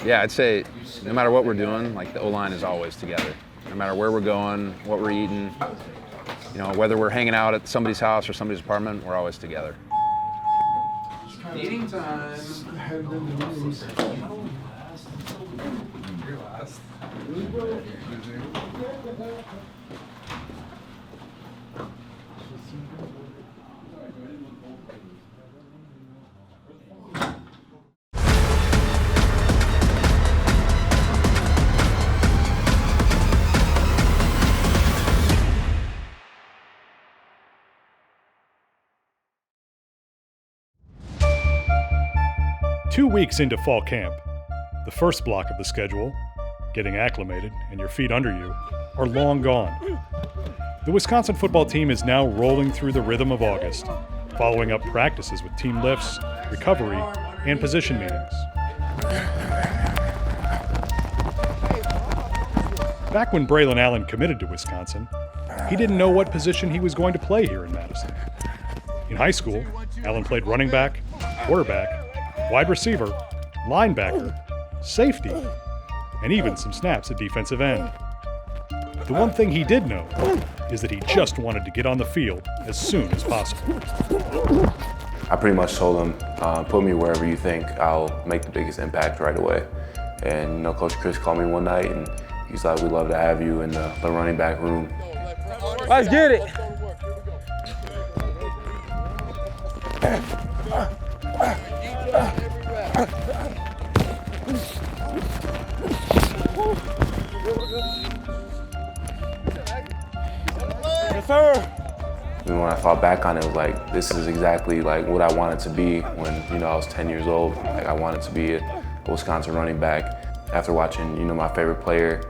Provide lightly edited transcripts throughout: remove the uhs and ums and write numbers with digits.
Yeah, I'd say no matter what we're doing, like the O-line is always together. No matter where we're going, what we're eating, you know, whether we're hanging out at somebody's house or somebody's apartment, we're always together. Meeting time. 2 weeks into fall camp, the first block of the schedule, getting acclimated and your feet under you, are long gone. The Wisconsin football team is now rolling through the rhythm of August, following up practices with team lifts, recovery, and position meetings. Back when Braylon Allen committed to Wisconsin, he didn't know what position he was going to play here in Madison. In high school, Allen played running back, quarterback, wide receiver, linebacker, safety, and even some snaps at defensive end. The one thing he did know is that he just wanted to get on the field as soon as possible. I pretty much told him, put me wherever you think I'll make the biggest impact right away. And you know, Coach Chris called me one night and he's like, we'd love to have you in the running back room. Let's get it. Yes, sir. And when I thought back on it, it was like, this is exactly like what I wanted to be when, you know, I was 10 years old. Like I wanted to be a Wisconsin running back. After watching, you know, my favorite player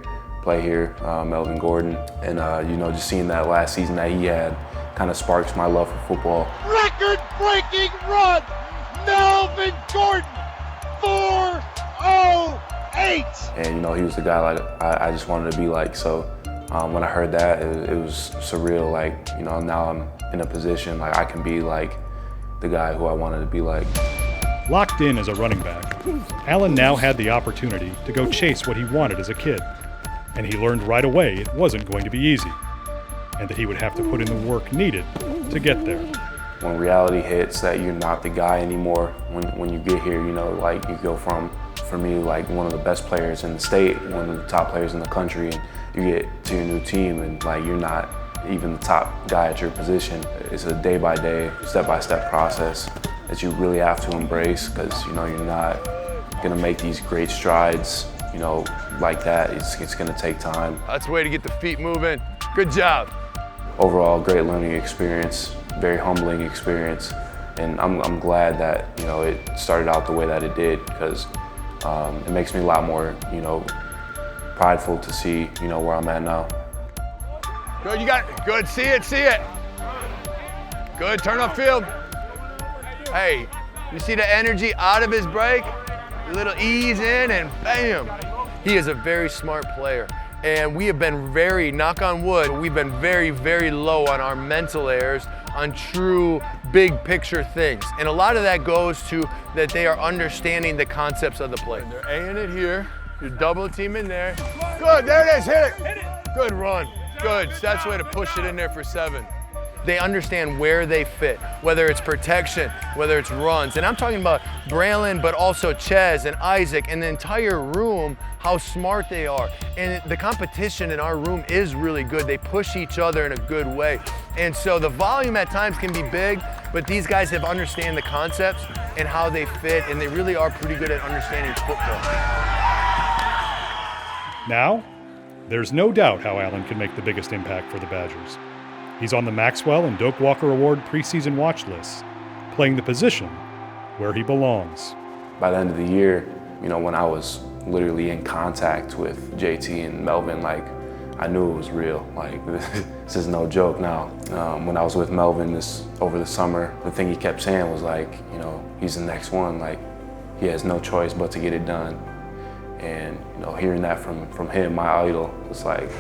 play here, Melvin Gordon, and you know, just seeing that last season that he had kind of sparks my love for football. Record-breaking run, Melvin Gordon, 4:08. And you know, he was the guy like I just wanted to be like. So when I heard that, it was surreal. Like, you know, now I'm in a position like I can be like the guy who I wanted to be like. Locked in as a running back, Allen now had the opportunity to go chase what he wanted as a kid. And he learned right away it wasn't going to be easy, and that he would have to put in the work needed to get there. When reality hits that you're not the guy anymore, when you get here, you know, like you go from, for me, like one of the best players in the state, one of the top players in the country, and you get to your new team and like you're not even the top guy at your position. It's a day-by-day, step-by-step process that you really have to embrace, because you know you're not gonna make these great strides, you know, like that. It's gonna take time. That's the way to get the feet moving. Good job. Overall, great learning experience, very humbling experience, and I'm glad that, you know, it started out the way that it did, because it makes me a lot more, you know, prideful to see, you know, where I'm at now. Good, you got it. Good, see it, see it. Good, turn upfield. Hey, you see the energy out of his break? A little ease in and bam. He is a very smart player. And we have been very, knock on wood, we've been very, very low on our mental errors, on true big picture things. And a lot of that goes to that they are understanding the concepts of the play. They're A-ing it here, you're double teaming there. Good, there it is, hit it. Good run, good. That's the way to push it in there for 7. They understand where they fit, whether it's protection, whether it's runs. And I'm talking about Braylon, but also Ches and Isaac and the entire room, how smart they are. And the competition in our room is really good. They push each other in a good way. And so the volume at times can be big, but these guys have understand the concepts and how they fit, and they really are pretty good at understanding football. Now, there's no doubt how Allen can make the biggest impact for the Badgers. He's on the Maxwell and Doak Walker Award preseason watch lists, playing the position where he belongs. By the end of the year, you know, when I was literally in contact with JT and Melvin, like, I knew it was real. Like, this is no joke now. When I was with Melvin over the summer, the thing he kept saying was like, you know, he's the next one. Like, he has no choice but to get it done. And, you know, hearing that from him, my idol, was like,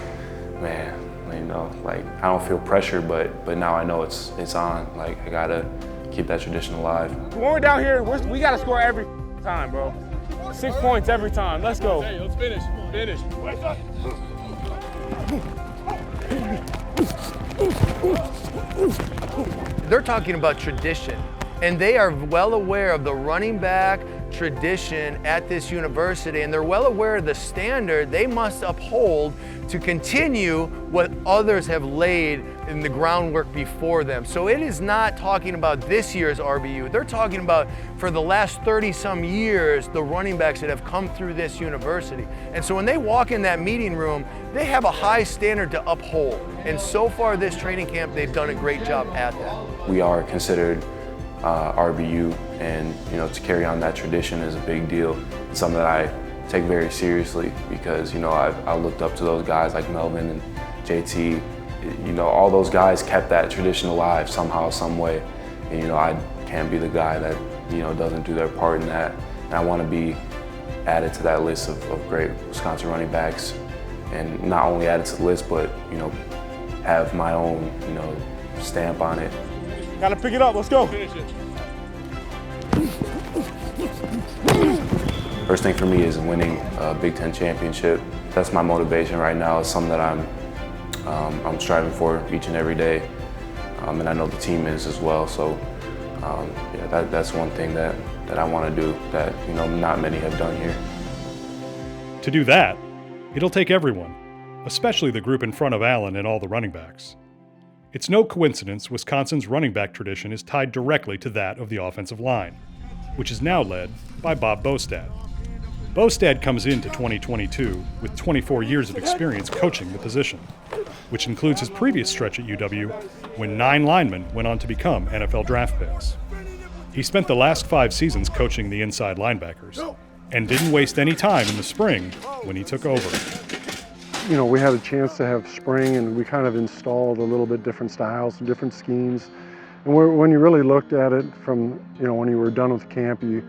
man, you know, like, I don't feel pressure, but now I know it's on. Like, I gotta keep that tradition alive. When we're down here, we gotta score every time, bro. 6 points every time. Let's go. Hey, let's finish. Finish. They're talking about tradition, and they are well aware of the running back tradition at this university, and they're well aware of the standard they must uphold to continue what others have laid in the groundwork before them. So it is not talking about this year's RBU. They're talking about for the last 30-some years, the running backs that have come through this university. And so when they walk in that meeting room, they have a high standard to uphold. And so far this training camp, they've done a great job at that. We are considered RBU, and to carry on that tradition is a big deal. It's something that I take very seriously because I looked up to those guys like Melvin and JT. All those guys kept that tradition alive somehow, some way. And I can't be the guy that doesn't do their part in that. And I want to be added to that list of great Wisconsin running backs, and not only added to the list, but have my own stamp on it. Gotta pick it up. Let's go. Finish it. First thing for me is winning a Big Ten championship. That's my motivation right now. It's something that I'm striving for each and every day, and I know the team is as well. So that's one thing that I want to do that not many have done here. To do that, it'll take everyone, especially the group in front of Allen and all the running backs. It's no coincidence Wisconsin's running back tradition is tied directly to that of the offensive line, which is now led by Bob Bostad. Bostad comes into 2022 with 24 years of experience coaching the position, which includes his previous stretch at UW when 9 linemen went on to become NFL draft picks. He spent the last 5 seasons coaching the inside linebackers and didn't waste any time in the spring when he took over. We had a chance to have spring, and we kind of installed a little bit different styles, different schemes. And when you really looked at it from, when you were done with camp, you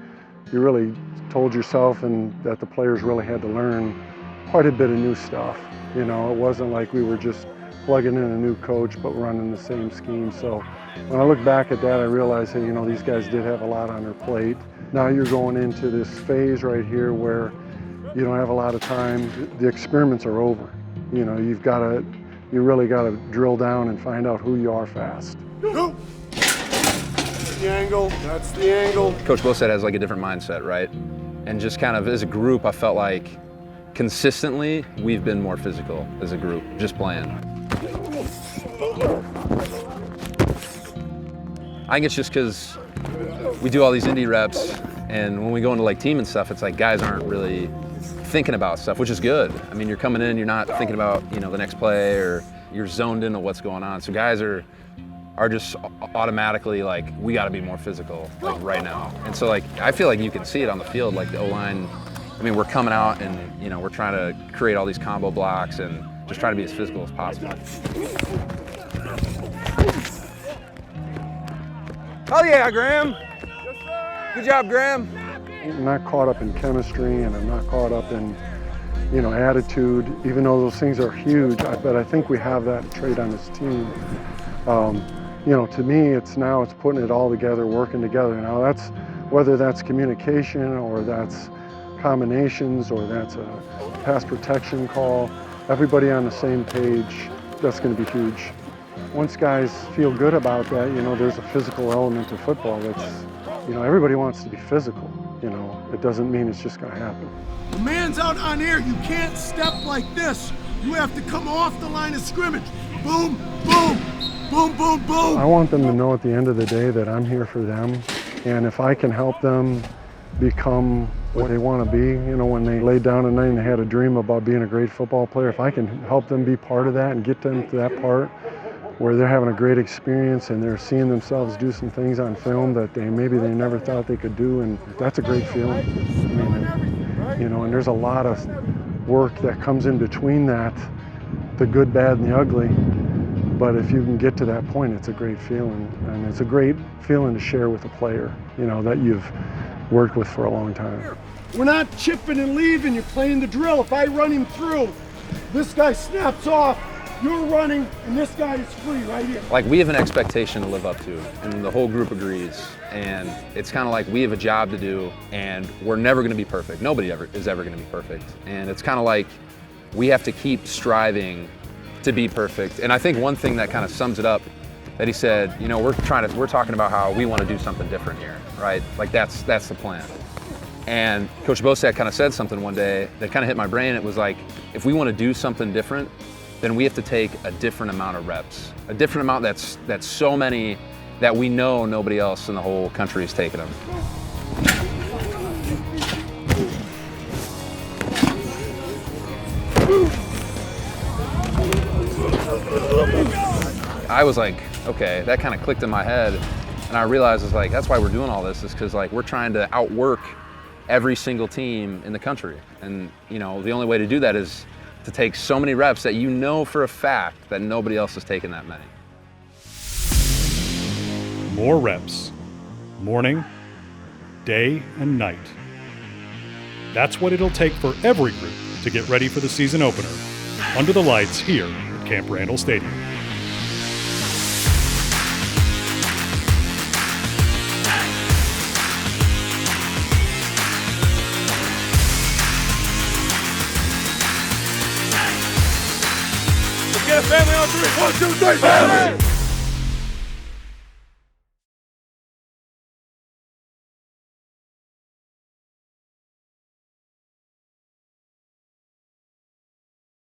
really told yourself and that the players really had to learn quite a bit of new stuff. It wasn't like we were just plugging in a new coach but running the same scheme. So when I look back at that, I realized that, these guys did have a lot on their plate. Now you're going into this phase right here where you don't have a lot of time. The experiments are over. You really got to drill down and find out who you are fast. Go. The angle, that's the angle. Coach Bostad has like a different mindset, right? And just kind of as a group, I felt like consistently we've been more physical as a group, just playing. I think it's just because we do all these indie reps, and when we go into like team and stuff, it's like guys aren't really thinking about stuff, which is good. I mean, you're coming in, you're not thinking about the next play, or you're zoned into what's going on. So guys are just automatically like, we got to be more physical like right now. And so like I feel like you can see it on the field, like the O-line. I mean, we're coming out and we're trying to create all these combo blocks and just trying to be as physical as possible. Oh yeah, Graham. Good job, Graham. I'm not caught up in chemistry, and I'm not caught up in, attitude, even though those things are huge. But I think we have that trait on this team. To me, it's putting it all together, working together. Now that's, whether that's communication or that's combinations or that's a pass protection call, everybody on the same page, that's going to be huge. Once guys feel good about that, there's a physical element to football that's, everybody wants to be physical. It doesn't mean it's just going to happen. The man's out on air. You can't step like this. You have to come off the line of scrimmage. Boom, boom, boom, boom, boom. I want them to know at the end of the day that I'm here for them. And if I can help them become what they want to be, when they laid down at night and they had a dream about being a great football player, if I can help them be part of that and get them to that part where they're having a great experience and they're seeing themselves do some things on film that maybe they never thought they could do, and that's a great feeling. And there's a lot of work that comes in between that, the good, bad, and the ugly. But if you can get to that point, it's a great feeling. And it's a great feeling to share with a player, that you've worked with for a long time. We're not chipping and leaving. You're playing the drill. If I run him through, this guy snaps off. You're running, and this guy is free right here. Like, we have an expectation to live up to, and the whole group agrees. And it's kind of like we have a job to do, and we're never going to be perfect. Nobody is ever going to be perfect. And it's kind of like we have to keep striving to be perfect. And I think one thing that kind of sums it up, that he said, you know, we're talking about how we want to do something different here, right? Like, that's the plan. And Coach Bosak kind of said something one day that kind of hit my brain. It was like, if we want to do something different, then we have to take a different amount of reps, a different amount that's so many that we know nobody else in the whole country is taking them. I was like, okay, that kind of clicked in my head, and I realized it's like, that's why we're doing all this, is because like we're trying to outwork every single team in the country. And you know, the only way to do that is to take so many reps that you know for a fact that nobody else is taking that many. More reps, morning, day, and night. That's what it'll take for every group to get ready for the season opener, under the lights here at Camp Randall Stadium. Get a family on three. 1, 2, 3, family!